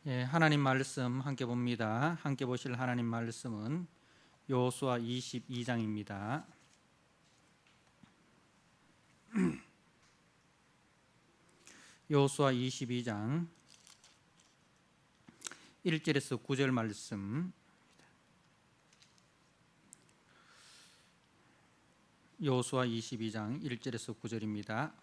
예, 하나님 말씀 함께 봅니다. 함께 보실 하나님 말씀은 여호수아 22장입니다. 여호수아 22장 1절에서 9절 말씀. 여호수아 22장 1절에서 9절입니다.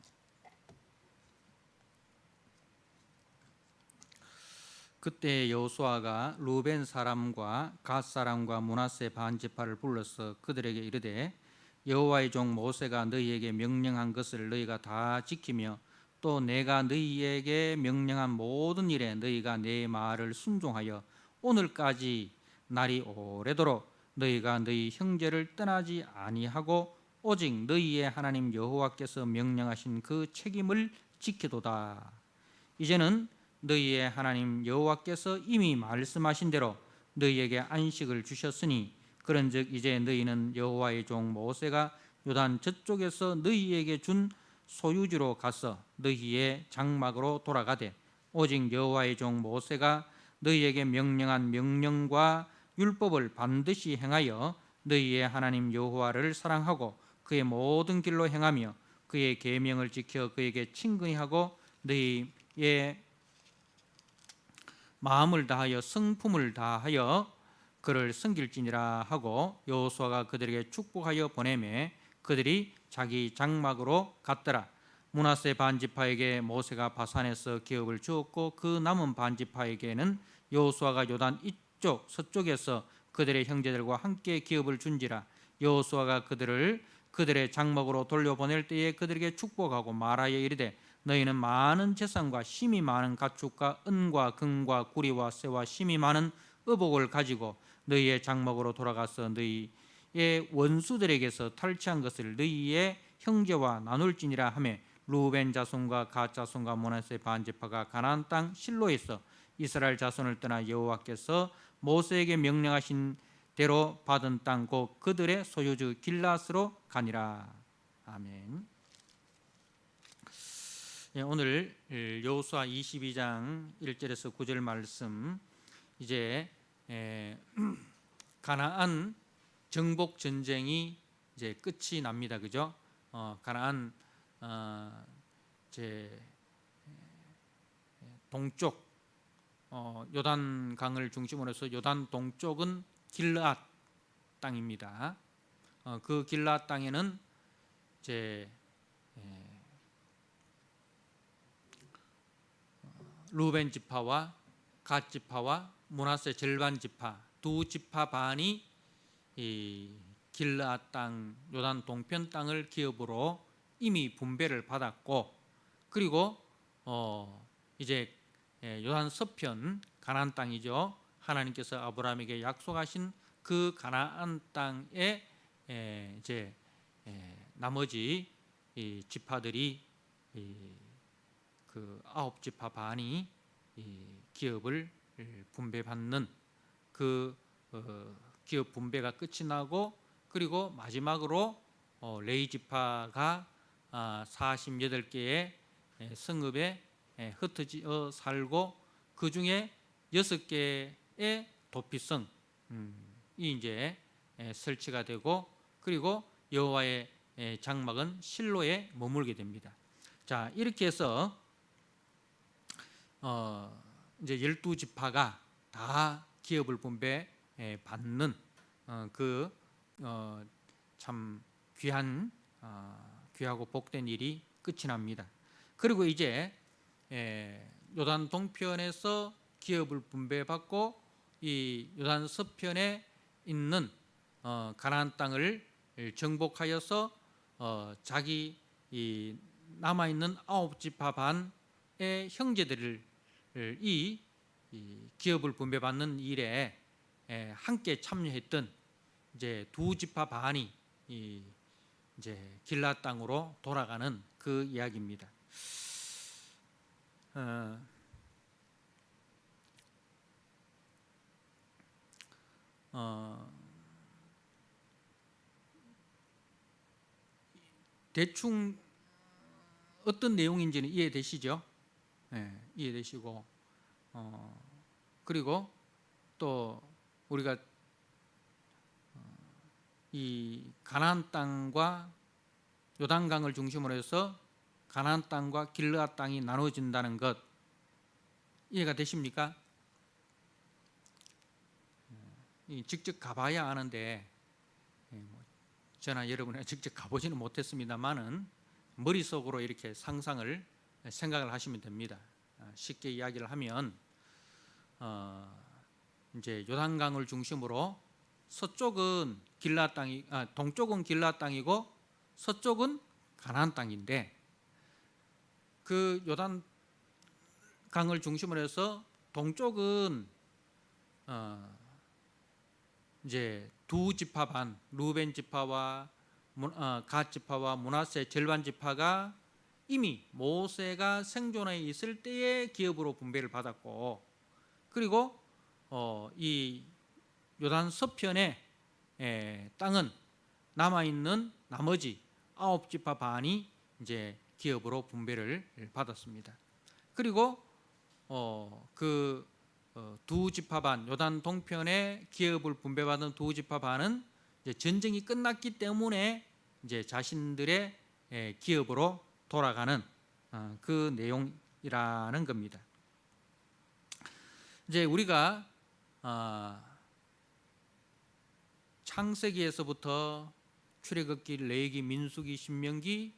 그때 여호수아가 루벤 사람과 갓 사람과 므낫세 반 지파를 불러서 그들에게 이르되 여호와의 종 모세가 너희에게 명령한 것을 너희가 다 지키며 또 내가 너희에게 명령한 모든 일에 너희가 내 말을 순종하여 오늘까지 날이 오래도록 너희가 너희 형제를 떠나지 아니하고 오직 너희의 하나님 여호와께서 명령하신 그 책임을 지키도다. 이제는 너희의 하나님 여호와께서 이미 말씀하신 대로 너희에게 안식을 주셨으니 그런즉 이제 너희는 여호와의 종 모세가 요단 저쪽에서 너희에게 준 소유지로 가서 너희의 장막으로 돌아가되 오직 여호와의 종 모세가 너희에게 명령한 명령과 율법을 반드시 행하여 너희의 하나님 여호와를 사랑하고 그의 모든 길로 행하며 그의 계명을 지켜 그에게 친근히 하고 너희의 마음을 다하여 성품을 다하여 그를 섬길지니라 하고 여호수아가 그들에게 축복하여 보내매 그들이 자기 장막으로 갔더라. 므낫세 반지파에게 모세가 바산에서 기업을 주었고 그 남은 반지파에게는 여호수아가 요단 이쪽 서쪽에서 그들의 형제들과 함께 기업을 준지라. 여호수아가 그들을 그들의 장막으로 돌려보낼 때에 그들에게 축복하고 말하여 이르되 너희는 많은 재산과 힘이 많은 가축과 은과 금과 구리와 쇠와 힘이 많은 의복을 가지고 너희의 장막으로 돌아가서 너희의 원수들에게서 탈취한 것을 너희의 형제와 나눌지니라 하며 루벤 자손과 갓 자손과 므낫세 반지파가 가나안 땅 실로에서 이스라엘 자손을 떠나 여호와께서 모세에게 명령하신 대로 받은 땅 곧 그들의 소유주 길앗으로 가니라. 아멘. 오늘 여호수아 22장 1절에서 9절 말씀, 이제 가나안 정복 전쟁이 이제 끝이 납니다. 그죠? 가나안 제 동쪽 요단 강을 중심으로 해서 요단 동쪽은 길앗 땅입니다. 그 길앗 땅에는 이제 루벤 지파와 갓 지파와 므낫세 절반 지파 두 지파 반이 이 길앗 땅 요단 동편 땅을 기업으로 이미 분배를 받았고, 그리고 이제 요단 서편 가나안 땅이죠. 하나님께서 아브라함에게 약속하신 그 가나안 땅에 이제 나머지 지파들이 그 9지파 반이 기업을 분배받는 그 기업 분배가 끝이 나고, 그리고 마지막으로 레위 지파가 48개의 성읍에 흩어져 살고 그 중에 6개의 도피성이 이제 설치가 되고, 그리고 여호와의 장막은 실로에 머물게 됩니다. 자, 이렇게 해서 이제 12지파가 다 기업을 분배 받는 그 참 귀하고 복된 일이 끝이 납니다. 그리고 이제 요단 동편에서 기업을 분배받고 이 요단 서편에 있는 가나안 땅을 정복하여서 자기 이 남아있는 9지파 반의 형제들을 이 기업을 분배받는 일에 함께 참여했던 이제 두 지파 반이 이제 길앗 땅으로 돌아가는 그 이야기입니다. 대충 어떤 내용인지는 이해되시죠? 이해되시고 그리고 또 우리가 이 가나안 땅과 요단강을 중심으로 해서 가나안 땅과 길르앗 땅이 나눠진다는 것 이해가 되십니까? 직접 가봐야 아는데 저나 여러분이 직접 가보지는 못했습니다만은 머릿속으로 이렇게 생각을 하시면 됩니다. 쉽게 이야기를 하면 이제 요단강을 중심으로 서쪽은 길르앗 땅이 동쪽은 길르앗 땅이고 서쪽은 가나안 땅인데 그 요단강을 중심으로 해서 동쪽은 이제 두 지파 반 루벤 지파와 갓 지파와 므낫세 절반 지파가 이미 모세가 생존해 있을 때에 기업으로 분배를 받았고 그리고 이 요단 서편의 땅은 남아 있는 나머지 9지파 반이 이제 기업으로 분배를 받았습니다. 그리고 그 두 지파 반 요단 동편의 기업을 분배받은 두 지파 반은 이제 전쟁이 끝났기 때문에 이제 자신들의 기업으로 돌아가는 그 내용이라는 겁니다. 이제 우리가 창세기에서부터 출애굽기, 레위기, 민수기, 신명기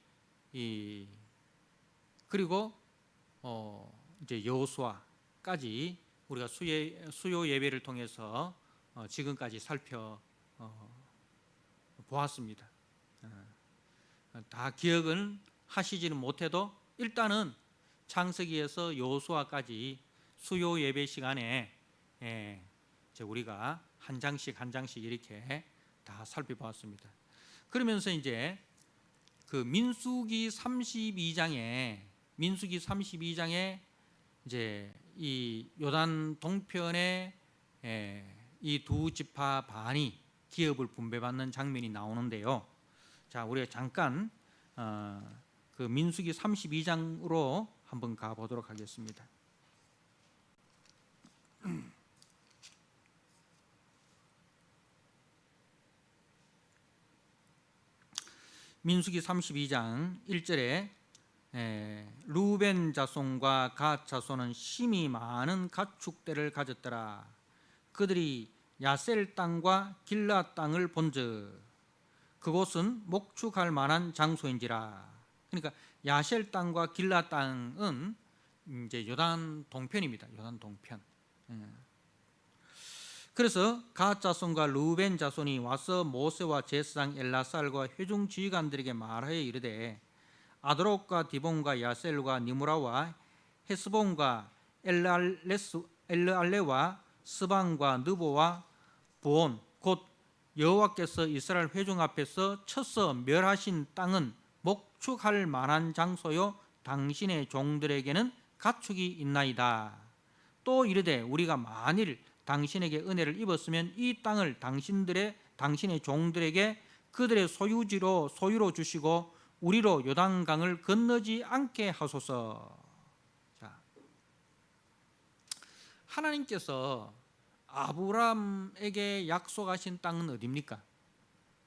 그리고 이제 여호수아까지 우리가 수요 예배를 통해서 지금까지 살펴보았습니다. 다 기억은 하시지는 못해도 일단은 창세기에서 여호수아까지 수요 예배 시간에 우리가 한 장씩 이렇게 다 살펴보았습니다. 그러면서 이제 그 민수기 32장에 이제 이 요단 동편에 이 두 지파 반이 기업을 분배받는 장면이 나오는데요. 자, 우리가 잠깐 그 민수기 32장으로 한번 가보도록 하겠습니다. 민수기 32장 1절에 루벤 자손과 갓 자손은 심히 많은 가축대를 가졌더라. 그들이 야셀 땅과 길르앗 땅을 본즉 그곳은 목축할 만한 장소인지라. 그러니까 야셀 땅과 길르앗 땅은 이제 요단 동편입니다. 요단 동편. 그래서 갓 자손과 루벤 자손이 와서 모세와 제사장 엘라살과 회중 지휘관들에게 말하여 이르되 아드롯과 디본과 야셀과 니무라와 헤스본과 엘르알레와 스방과 느보와 부온 곧 여호와께서 이스라엘 회중 앞에서 쳐서 멸하신 땅은 목축할 만한 장소요 당신의 종들에게는 가축이 있나이다. 또 이르되 우리가 만일 당신에게 은혜를 입었으면 이 땅을 당신의 종들에게 그들의 소유로 주시고 우리로 요단강을 건너지 않게 하소서. 자, 하나님께서 아브라함에게 약속하신 땅은 어디입니까?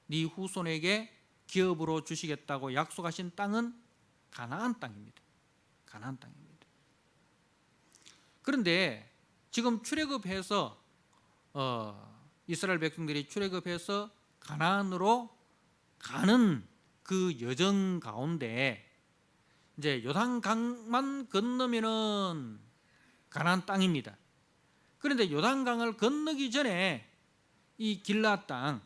네 후손에게 기업으로 주시겠다고 약속하신 땅은 가나안 땅입니다. 가나안 땅입니다. 그런데 지금 출애굽해서 이스라엘 백성들이 출애굽해서 가나안으로 가는 그 여정 가운데 이제 요단강만 건너면은 가나안 땅입니다. 그런데 요단강을 건너기 전에 이 길르앗 땅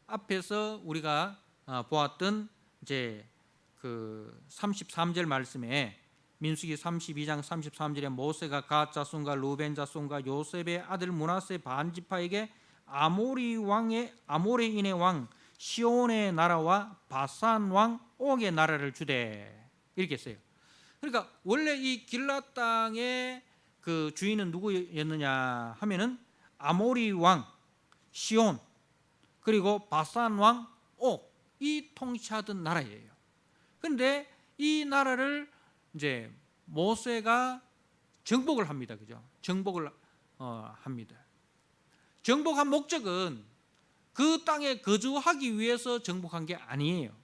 앞에서 우리가 보았던 이제 그 33절 말씀에 민수기 32장 33절에 모세가 갓 자손과 루벤 자손과 요셉의 아들 므낫세 반지파에게 아모리인의 왕 시온의 나라와 바산 왕 옥의 나라를 주되 이렇게 써요. 그러니까 원래 이 길르앗 땅의 그 주인은 누구였느냐 하면은 아모리 왕 시온 그리고 바산 왕 옥 이 통치하던 나라예요. 그런데 이 나라를 이제 모세가 정복을 합니다. 그죠? 정복을 합니다. 정복한 목적은 그 땅에 거주하기 위해서 정복한 게 아니에요.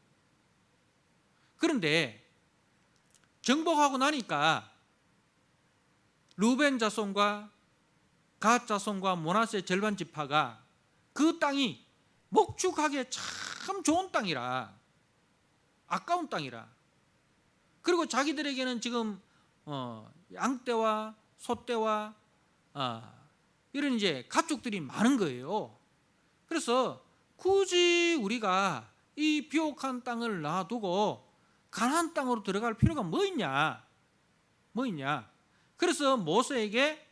그런데 정복하고 나니까 루벤 자손과 갓 자손과 므낫세 절반 지파가 그 땅이 목축하기에 참 좋은 땅이라, 아까운 땅이라, 그리고 자기들에게는 지금 양떼와 소떼와 이런 이제 가축들이 많은 거예요. 그래서 굳이 우리가 이 비옥한 땅을 놔두고 가나안 땅으로 들어갈 필요가 뭐 있냐? 그래서 모세에게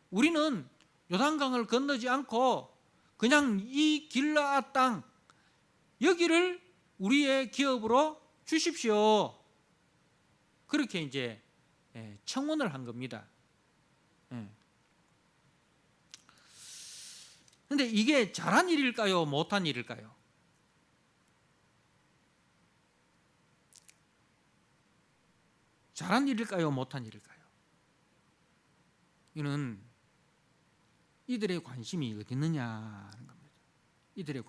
우리는 요단강을 건너지 않고 그냥 이 길라앗 땅 여기를 우리의 기업으로 주십시오. 그렇게 이제 청원을 한 겁니다. 그런데 이게 잘한 일일까요? 못한 일일까요? 잘한 일일까요? 못한 일일까요? 이는 이들의 관심이 어디 있느냐는 겁니다. 이들의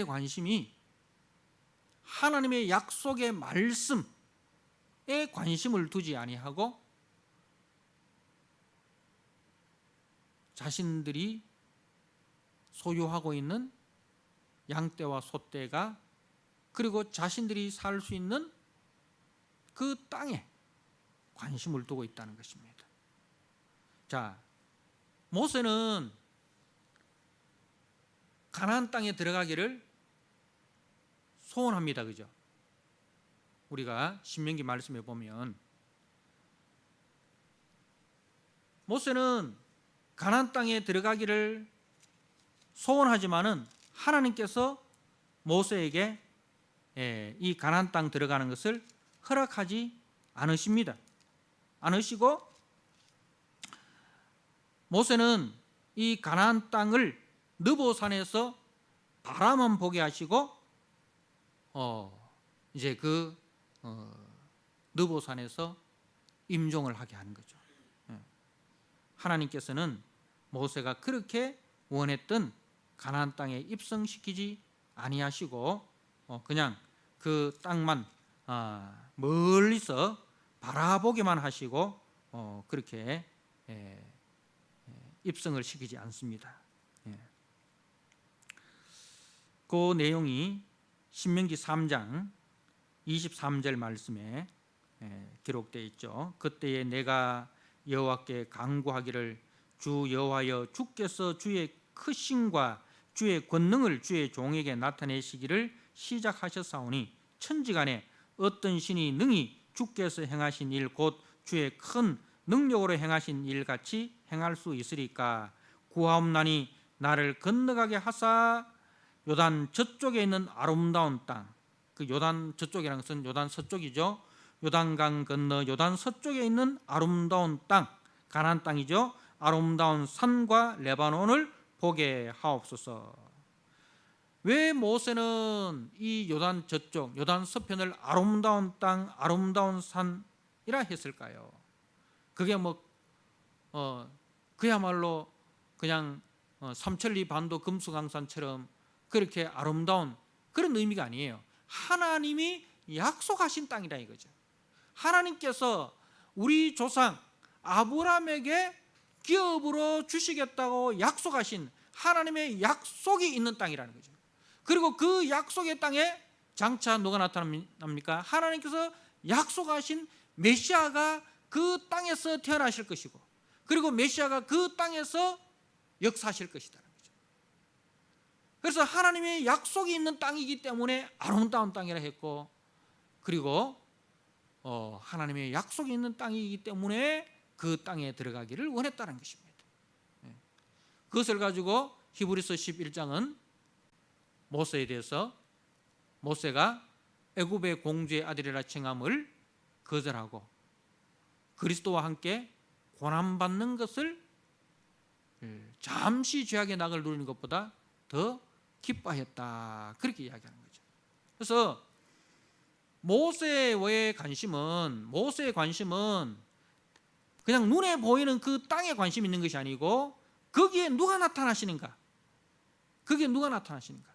관심이 하나님의 약속의 말씀에 관심을 두지 아니하고 자신들이 소유하고 있는 양떼와 소떼가, 그리고 자신들이 살 수 있는 그 땅에 관심을 두고 있다는 것입니다. 자, 모세는 가나안 땅에 들어가기를 소원합니다. 그죠? 우리가 신명기 말씀에 보면 모세는 가나안 땅에 들어가기를 소원하지만은 하나님께서 모세에게 이 가나안 땅 들어가는 것을 허락하지 않으시고 모세는 이 가나안 땅을 느보산에서 바라만 보게 하시고 이제 그 느보산에서 임종을 하게 하는 거죠. 하나님께서는 모세가 그렇게 원했던 가나안 땅에 입성시키지 아니하시고 그냥 그 땅만 멀리서 바라보기만 하시고 그렇게 입성을 시키지 않습니다. 그 내용이 신명기 3장 23절 말씀에 기록되어 있죠. 그때에 내가 여호와께 간구하기를 주 여호와여 주께서 주의 크심과 주의 권능을 주의 종에게 나타내시기를 시작하셨사오니 천지간에 어떤 신이 능히 주께서 행하신 일 곧 주의 큰 능력으로 행하신 일같이 행할 수 있으리까. 구하옵나니 나를 건너가게 하사 요단 저쪽에 있는 아름다운 땅, 그 요단 저쪽이라는 것은 요단 서쪽이죠. 요단강 건너 요단 서쪽에 있는 아름다운 땅, 가나안 땅이죠. 아름다운 산과 레바논을 보게 하옵소서. 왜 모세는 이 요단 저쪽, 요단 서편을 아름다운 땅, 아름다운 산이라 했을까요? 그게 그야말로 그냥 삼천리 반도 금수강산처럼 그렇게 아름다운 그런 의미가 아니에요. 하나님이 약속하신 땅이라 이거죠. 하나님께서 우리 조상 아브라함에게 기업으로 주시겠다고 약속하신 하나님의 약속이 있는 땅이라는 거죠. 그리고 그 약속의 땅에 장차 누가 나타납니까? 하나님께서 약속하신 메시아가 그 땅에서 태어나실 것이고, 그리고 메시아가 그 땅에서 역사하실 것이라는 거죠. 그래서 하나님의 약속이 있는 땅이기 때문에 아름다운 땅이라 했고, 그리고 하나님의 약속이 있는 땅이기 때문에 그 땅에 들어가기를 원했다는 것입니다. 그것을 가지고 히브리서 11장은 모세에 대해서 모세가 애굽의 공주의 아들이라 칭함을 거절하고 그리스도와 함께 고난받는 것을 잠시 죄악의 낙을 누리는 것보다 더 기뻐했다, 그렇게 이야기하는 거죠. 그래서 모세의 관심은 그냥 눈에 보이는 그 땅에 관심 있는 것이 아니고 거기에 누가 나타나시는가? 거기에 누가 나타나시는가?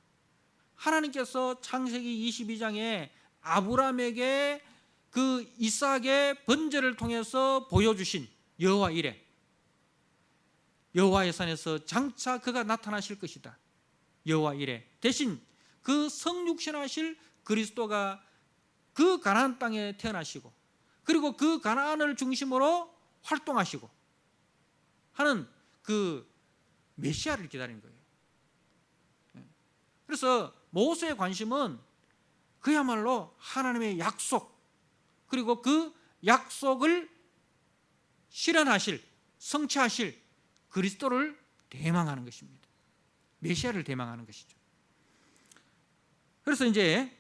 하나님께서 창세기 22장에 아브라함에게 그 이삭의 번제를 통해서 보여주신 여호와 이레, 여호와의 산에서 장차 그가 나타나실 것이다. 여호와 이레 대신 그 성육신하실 그리스도가 그 가나안 땅에 태어나시고 그리고 그 가나안을 중심으로 활동하시고 하는 그 메시아를 기다리는 거예요. 그래서 모세의 관심은 그야말로 하나님의 약속, 그리고 그 약속을 실현하실, 성취하실 그리스도를 대망하는 것입니다. 메시아를 대망하는 것이죠. 그래서 이제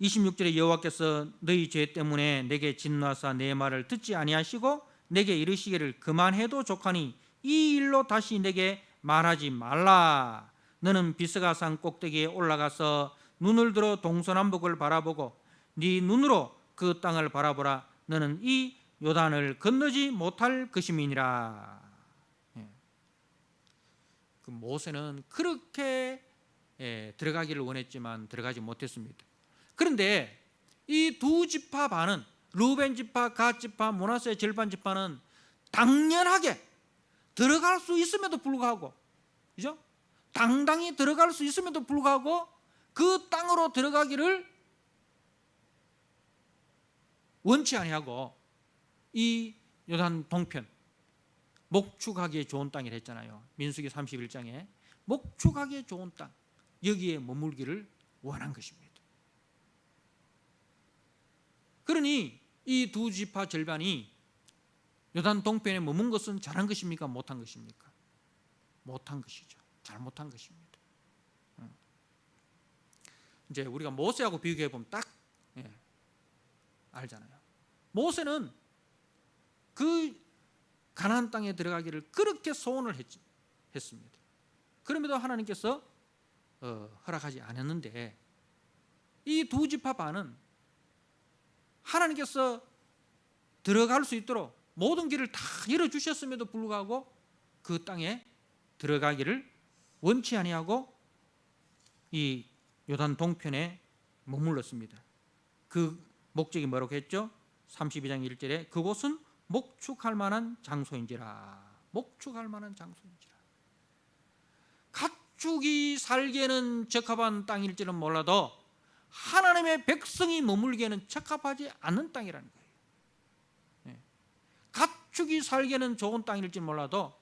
26절에 여호와께서 너희 죄 때문에 내게 진노하사 내 말을 듣지 아니하시고 내게 이르시기를 그만해도 족하니 이 일로 다시 내게 말하지 말라. 너는 비스가 산 꼭대기에 올라가서 눈을 들어 동서남북을 바라보고 네 눈으로 그 땅을 바라보라. 너는 이 요단을 건너지 못할 것임이니라. 그 모세는 그렇게 들어가기를 원했지만 들어가지 못했습니다. 그런데 이 두 지파 반은, 루벤 지파, 갓 지파, 므낫세 절반 지파는 당연하게 들어갈 수 있음에도 불구하고, 그죠? 당당히 들어갈 수 있음에도 불구하고 그 땅으로 들어가기를 원치 아니하고 이 요단 동편, 목축하기에 좋은 땅이라 했잖아요. 민수기 31장에 목축하기에 좋은 땅, 여기에 머물기를 원한 것입니다. 그러니 이 두 지파 절반이 요단 동편에 머문 것은 잘한 것입니까? 못한 것입니까? 못한 것이죠. 잘못한 것입니다. 이제 우리가 모세하고 비교해 보면 딱 알잖아요. 모세는 그 가나안 땅에 들어가기를 그렇게 소원을 했습니다. 그럼에도 하나님께서 허락하지 않았는데 이 두 지파 반은 하나님께서 들어갈 수 있도록 모든 길을 다 열어주셨음에도 불구하고 그 땅에 들어가기를 원치 아니하고 이 요단 동편에 머물렀습니다. 그 목적이 뭐라고 했죠? 32장 1절에 그곳은 목축할 만한 장소인지라. 목축할 만한 장소인지라. 가축이 살기에는 적합한 땅일지는 몰라도 하나님의 백성이 머물기에는 적합하지 않는 땅이라는 거예요. 가축이 살기에는 좋은 땅일지는 몰라도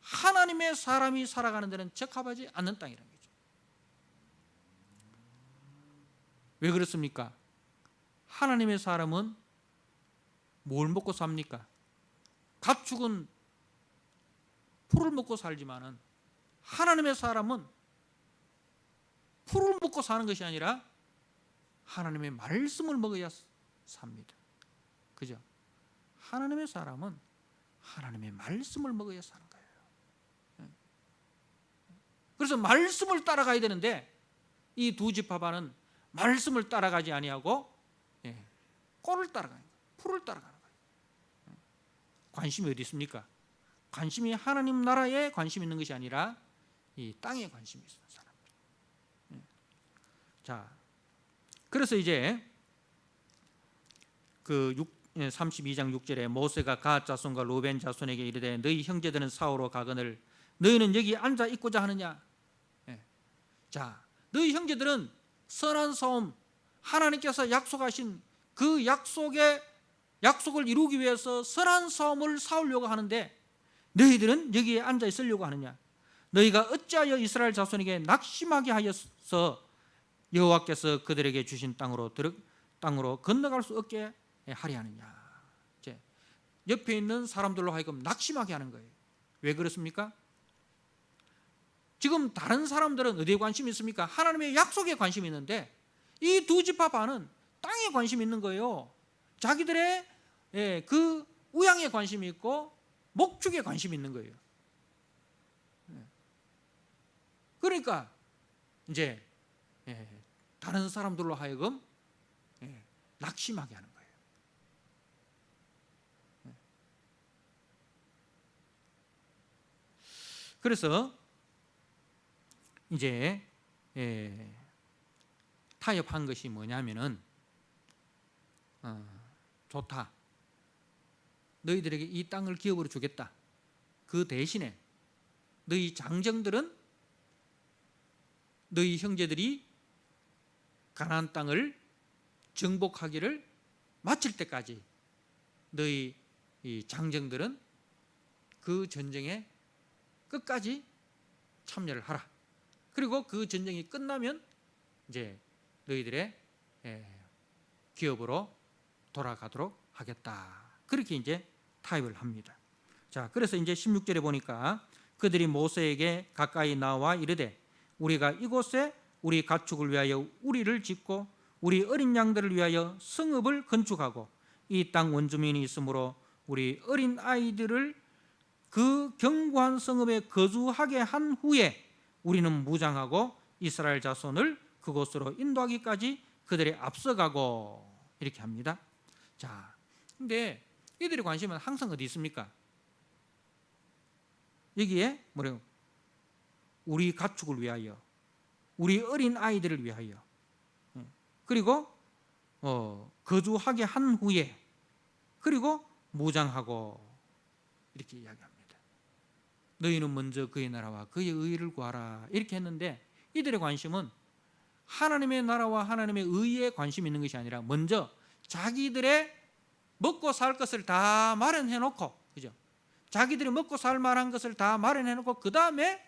하나님의 사람이 살아가는 데는 적합하지 않는 땅이라는 거죠. 왜 그렇습니까? 하나님의 사람은 뭘 먹고 삽니까? 가축은 풀을 먹고 살지만은 하나님의 사람은 풀을 먹고 사는 것이 아니라 하나님의 말씀을 먹어야 삽니다. 그죠? 하나님의 사람은 하나님의 말씀을 먹어야 사는 거예요. 그래서 말씀을 따라가야 되는데 이 두 지파반은 말씀을 따라가지 아니하고 꼴을 따라가는 거예요. 풀을 따라가는 거예요. 관심이 어디 있습니까? 관심이 하나님 나라에 관심 있는 것이 아니라 이 땅에 관심이 있는 사람들. 자, 그래서 이제 그 32장 6절에 모세가 갓 자손과 루벤 자손에게 이르되 너희 형제들은 사오로 가거늘 너희는 여기 앉아 있고자 하느냐? 자, 너희 형제들은 선한 싸움, 하나님께서 약속하신 그 약속을 이루기 위해서 선한 싸움을 싸우려고 하는데 너희들은 여기에 앉아 있으려고 하느냐? 너희가 어찌하여 이스라엘 자손에게 낙심하게 하여서 여호와께서 그들에게 주신 땅으로 건너갈 수 없게 하려 하느냐? 이제 옆에 있는 사람들로 하여금 낙심하게 하는 거예요. 왜 그렇습니까? 지금 다른 사람들은 어디에 관심이 있습니까? 하나님의 약속에 관심이 있는데 이 두 지파 반은 땅에 관심이 있는 거예요. 자기들의 그 우양에 관심이 있고 목축에 관심이 있는 거예요. 그러니까 이제 다른 사람들로 하여금 낙심하게 하는 거예요. 그래서 이제 타협한 것이 뭐냐면은 좋다. 너희들에게 이 땅을 기업으로 주겠다. 그 대신에 너희 장정들은 너희 형제들이 가나안 땅을 정복하기를 마칠 때까지 너희 이 장정들은 그 전쟁에 끝까지 참여를 하라. 그리고 그 전쟁이 끝나면 이제 너희들의 기업으로 돌아가도록 하겠다. 그렇게 이제 타협을 합니다. 자, 그래서 이제 16절에 보니까 그들이 모세에게 가까이 나와 이르되 우리가 이곳에 우리 가축을 위하여 우리를 짓고 우리 어린 양들을 위하여 성읍을 건축하고 이 땅 원주민이 있으므로 우리 어린 아이들을 그 견고한 성읍에 거주하게 한 후에 우리는 무장하고 이스라엘 자손을 그곳으로 인도하기까지 그들의 앞서가고 이렇게 합니다. 자, 근데 이들의 관심은 항상 어디 있습니까? 여기에 뭐래요? 우리 가축을 위하여, 우리 어린 아이들을 위하여, 그리고 거주하게 한 후에, 그리고 무장하고 이렇게 이야기합니다. 너희는 먼저 그의 나라와 그의 의를 구하라 이렇게 했는데 이들의 관심은 하나님의 나라와 하나님의 의에 관심이 있는 것이 아니라 먼저 자기들의 먹고 살 것을 다 마련해 놓고, 그죠? 자기들이 먹고 살 만한 것을 다 마련해 놓고 그 다음에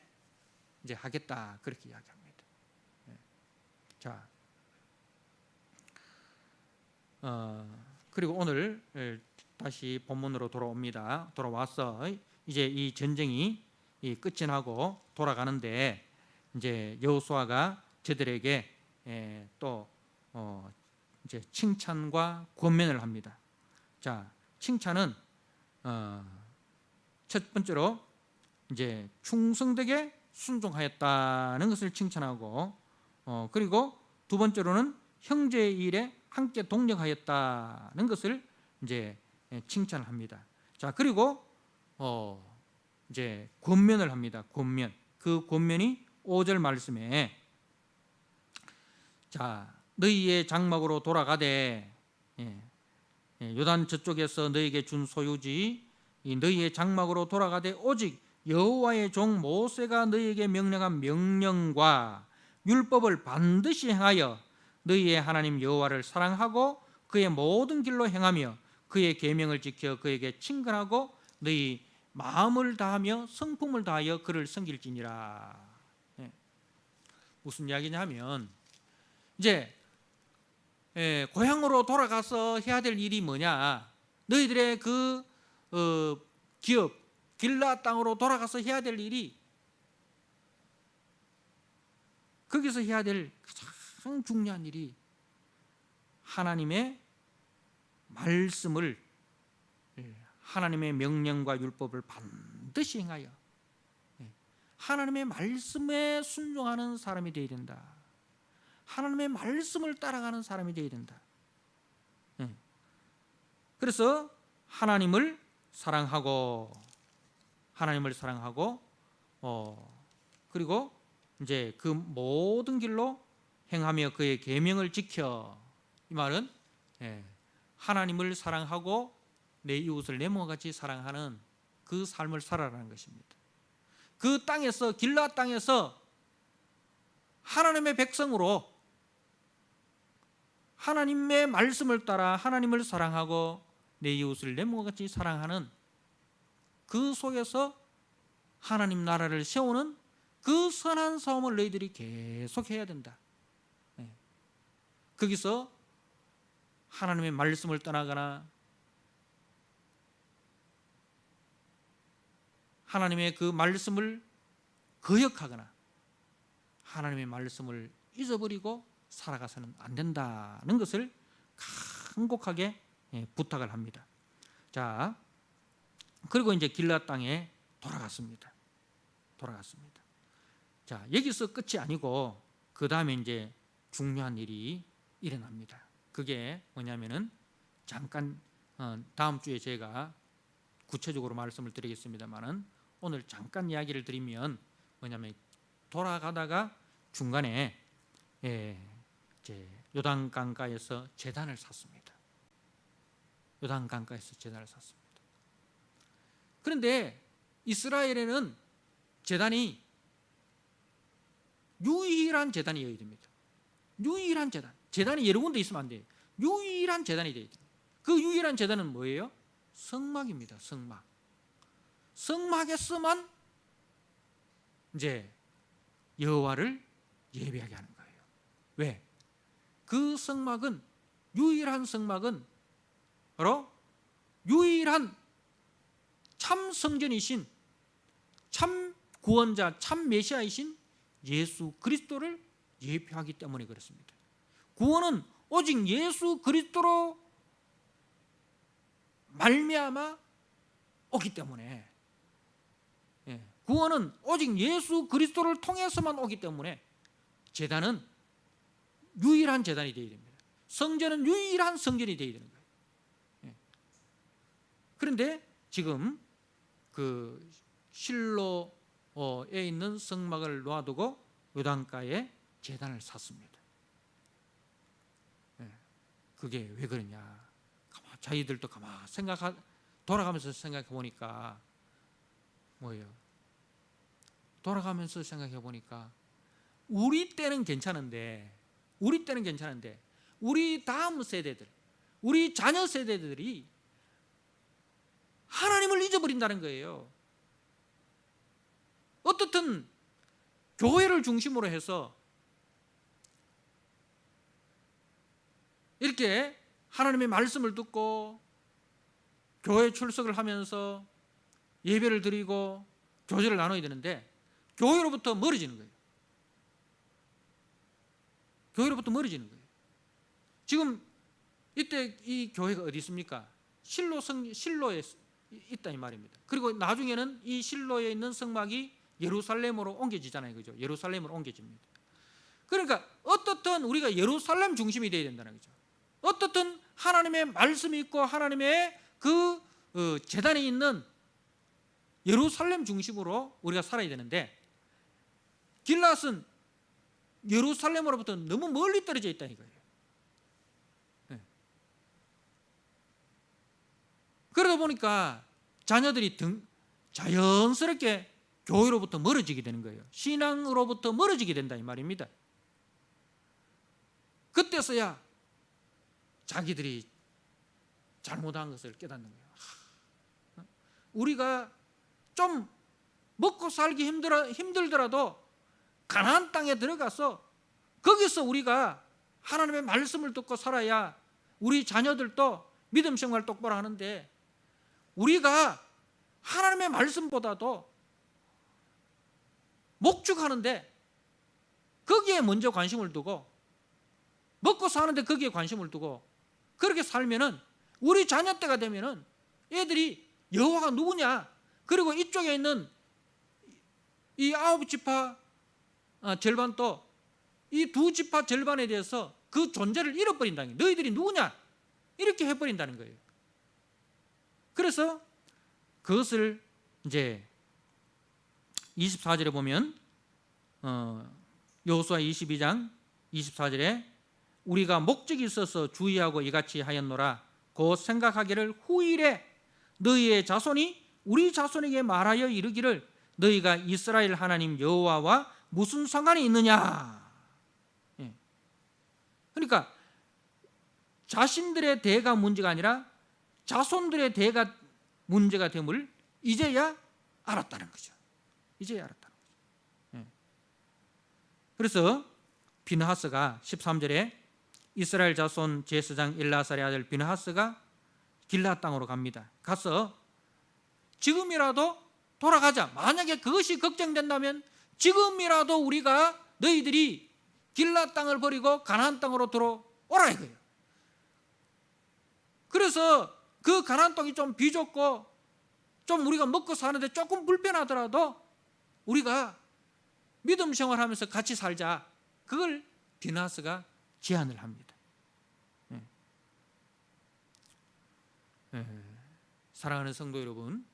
이제 하겠다 그렇게 이야기합니다. 자, 그리고 오늘 다시 본문으로 돌아와서 이제 이 전쟁이 끝이 나고 돌아가는데 이제 여호수아가 저들에게 또 이제 칭찬과 권면을 합니다. 자, 칭찬은 첫 번째로 이제 충성되게 순종하였다는 것을 칭찬하고, 그리고 두 번째로는 형제의 일에 함께 동력하였다는 것을 이제 칭찬을 합니다. 자, 그리고 이제 권면을 합니다. 권면. 그 권면이 5절 말씀에 자, 너희의 장막으로 돌아가되 요단 저쪽에서 너희에게 준 소유지 너희의 장막으로 돌아가되 오직 여호와의 종 모세가 너희에게 명령한 명령과 율법을 반드시 행하여 너희의 하나님 여호와를 사랑하고 그의 모든 길로 행하며 그의 계명을 지켜 그에게 친근하고 너희 마음을 다하며 성품을 다하여 그를 섬길지니라. 무슨 이야기냐 하면 이제 고향으로 돌아가서 해야 될 일이 뭐냐, 너희들의 그 기업 길라 땅으로 돌아가서 해야 될 일이, 거기서 해야 될 가장 중요한 일이 하나님의 말씀을, 하나님의 명령과 율법을 반드시 행하여 하나님의 말씀에 순종하는 사람이 되어야 된다. 하나님의 말씀을 따라가는 사람이 되어야 된다. 그래서 하나님을 사랑하고 그리고 이제 그 모든 길로 행하며 그의 계명을 지켜. 이 말은 하나님을 사랑하고 내 이웃을 내 몸과 같이 사랑하는 그 삶을 살아라는 것입니다. 그 땅에서, 길라 땅에서 하나님의 백성으로 하나님의 말씀을 따라 하나님을 사랑하고 내 이웃을 내 몸과 같이 사랑하는 그 속에서 하나님 나라를 세우는 그 선한 싸움을 너희들이 계속해야 된다. 거기서 하나님의 말씀을 떠나거나 하나님의 그 말씀을 거역하거나 하나님의 말씀을 잊어버리고 살아가서는 안 된다는 것을 간곡하게 부탁을 합니다. 자, 그리고 이제 길라 땅에 돌아갔습니다. 자, 여기서 끝이 아니고 그 다음에 이제 중요한 일이 일어납니다. 그게 뭐냐면은 잠깐 다음 주에 제가 구체적으로 말씀을 드리겠습니다만은 오늘 잠깐 이야기를 드리면 뭐냐면 돌아가다가 중간에 이제 요단강가에서 제단을 샀습니다. 요단강가에서 제단을 샀습니다. 그런데 이스라엘에는 제단이 유일한 제단이어야 됩니다. 유일한 제단. 제단이 여러 군데 있으면 안 돼요. 유일한 제단이 되어야 됩니다. 그 유일한 제단은 뭐예요? 성막입니다. 성막. 성막에서만 이제 여호와를 예배하게 하는 거예요. 왜? 그 성막은, 유일한 성막은 바로 유일한 참 성전이신, 참 구원자, 참 메시아이신 예수 그리스도를 예표하기 때문에 그렇습니다. 구원은 오직 예수 그리스도로 말미암아 오기 때문에, 구원은 오직 예수 그리스도를 통해서만 오기 때문에 제단은 유일한 제단이 되어야 됩니다. 성전은 유일한 성전이 되어야 되는 거예요. 그런데 지금 그 실로에 있는 성막을 놔두고 요단가에 제단을 샀습니다. 그게 왜 그러냐? 자기들도 돌아가면서 생각해 보니까 뭐예요? 돌아가면서 생각해 보니까 우리 때는 괜찮은데 우리 다음 세대들, 우리 자녀 세대들이 하나님을 잊어버린다는 거예요. 어떻든 교회를 중심으로 해서 이렇게 하나님의 말씀을 듣고 교회 출석을 하면서 예배를 드리고 교제를 나눠야 되는데 교회로부터 멀어지는 거예요. 교회로부터 멀어지는 거예요. 지금 이때 이 교회가 어디 있습니까? 실로에 있다 이 말입니다. 그리고 나중에는 이 실로에 있는 성막이 예루살렘으로 옮겨지잖아요. 그죠? 예루살렘으로 옮겨집니다. 그러니까 어떻든 우리가 예루살렘 중심이 되어야 된다는 거죠. 어떻든 하나님의 말씀이 있고 하나님의 그 제단이 있는 예루살렘 중심으로 우리가 살아야 되는데 길앗은 예루살렘으로부터 너무 멀리 떨어져 있다 이거예요. 그러다 보니까 자녀들이 자연스럽게 교회로부터 멀어지게 되는 거예요. 신앙으로부터 멀어지게 된다 이 말입니다. 그때서야 자기들이 잘못한 것을 깨닫는 거예요. 우리가 좀 먹고 살기 힘들더라도 가나안 땅에 들어가서 거기서 우리가 하나님의 말씀을 듣고 살아야 우리 자녀들도 믿음 생활 똑바로 하는데 우리가 하나님의 말씀보다도 목축하는데 거기에 먼저 관심을 두고 먹고 사는데 거기에 관심을 두고 그렇게 살면은 우리 자녀 때가 되면은 애들이 여호와가 누구냐, 그리고 이쪽에 있는 이 9지파 절반도 이 2지파 절반에 대해서 그 존재를 잃어버린다는 거예요. 너희들이 누구냐 이렇게 해버린다는 거예요. 그래서 그것을 이제 24절에 보면 여호수아 22장 24절에 우리가 목적이 있어서 주의하고 이같이 하였노라. 곧 생각하기를 후일에 너희의 자손이 우리 자손에게 말하여 이르기를 너희가 이스라엘 하나님 여호와와 무슨 상관이 있느냐. 그러니까 자신들의 대가 문제가 아니라 자손들의 대가 문제가 됨을 이제야 알았다는 거죠. 이제야 알았다는 거죠. 그래서 비느하스가 13절에 이스라엘 자손 제사장 엘라살의 아들 비느하스가 길앗 땅으로 갑니다. 가서 지금이라도 돌아가자. 만약에 그것이 걱정된다면 지금이라도 우리가 너희들이 길앗 땅을 버리고 가나안 땅으로 들어오라 이거예요. 그래서 그 가나안 땅이 좀 비좁고 좀 우리가 먹고 사는데 조금 불편하더라도 우리가 믿음 생활하면서 같이 살자. 그걸 비느하스가 제안을 합니다. 사랑하는 성도 여러분,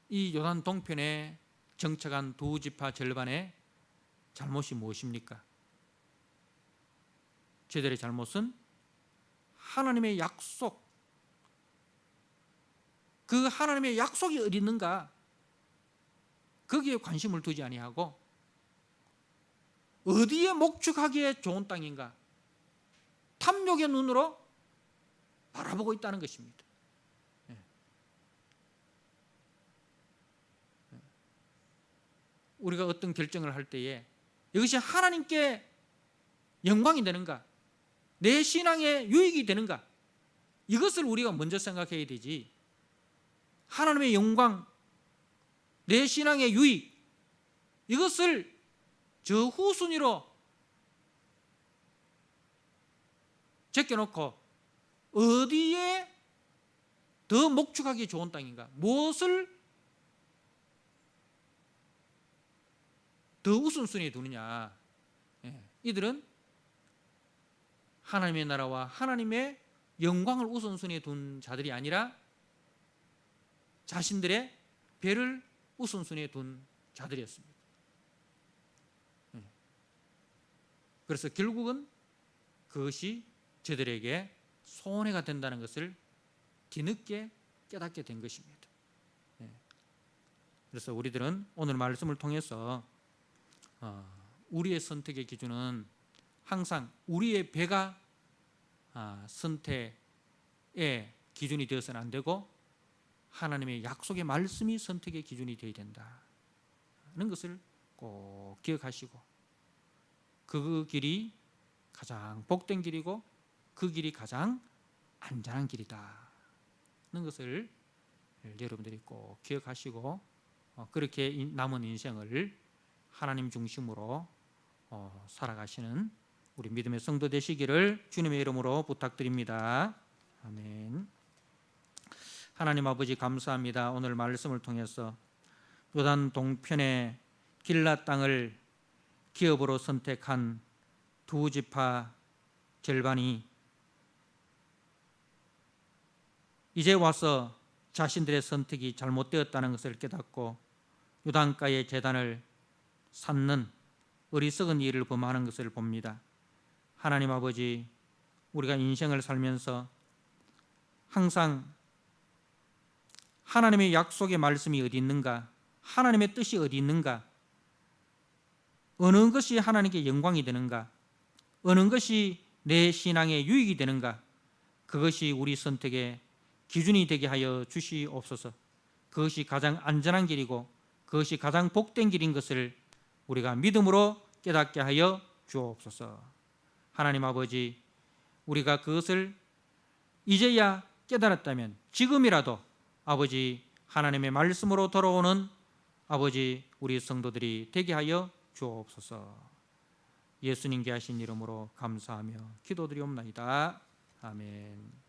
이 요단 동편에 정착한 두 지파 절반의 잘못이 무엇입니까? 저들의 잘못은 하나님의 약속, 그 하나님의 약속이 어디 있는가 거기에 관심을 두지 아니하고 어디에 목축하기에 좋은 땅인가 탐욕의 눈으로 바라보고 있다는 것입니다. 우리가 어떤 결정을 할 때에 이것이 하나님께 영광이 되는가, 내 신앙에 유익이 되는가, 이것을 우리가 먼저 생각해야 되지, 하나님의 영광, 내 신앙의 유익, 이것을 저 후순위로 제껴놓고 어디에 더 목축하기 좋은 땅인가, 무엇을 더 우선순위에 두느냐. 이들은 하나님의 나라와 하나님의 영광을 우선순위에 둔 자들이 아니라 자신들의 배를 우선순위에 둔 자들이었습니다. 그래서 결국은 그것이 저들에게 손해가 된다는 것을 뒤늦게 깨닫게 된 것입니다. 그래서 우리들은 오늘 말씀을 통해서 우리의 선택의 기준은 항상 우리의 배가 선택의 기준이 되어서는 안 되고 하나님의 약속의 말씀이 선택의 기준이 되어야 된다는 것을 꼭 기억하시고, 그 길이 가장 복된 길이고 그 길이 가장 안전한 길이다는 것을 여러분들이 꼭 기억하시고 그렇게 남은 인생을 하나님 중심으로 살아가시는 우리 믿음의 성도 되시기를 주님의 이름으로 부탁드립니다. 아멘. 하나님 아버지 감사합니다. 오늘 말씀을 통해서 요단 동편의 길앗 땅을 기업으로 선택한 두 지파 절반이 이제 와서 자신들의 선택이 잘못되었다는 것을 깨닫고 요단가의 제단을 쌓는 어리석은 일을 범하는 것을 봅니다. 하나님 아버지, 우리가 인생을 살면서 항상 하나님의 약속의 말씀이 어디 있는가, 하나님의 뜻이 어디 있는가, 어느 것이 하나님께 영광이 되는가, 어느 것이 내 신앙에 유익이 되는가, 그것이 우리 선택의 기준이 되게 하여 주시옵소서. 그것이 가장 안전한 길이고 그것이 가장 복된 길인 것을 우리가 믿음으로 깨닫게 하여 주옵소서. 하나님 아버지, 우리가 그것을 이제야 깨달았다면 지금이라도 아버지 하나님의 말씀으로 돌아오는 아버지 우리 성도들이 되게 하여 주옵소서. 예수님께 하신 이름으로 감사하며 기도드리옵나이다. 아멘.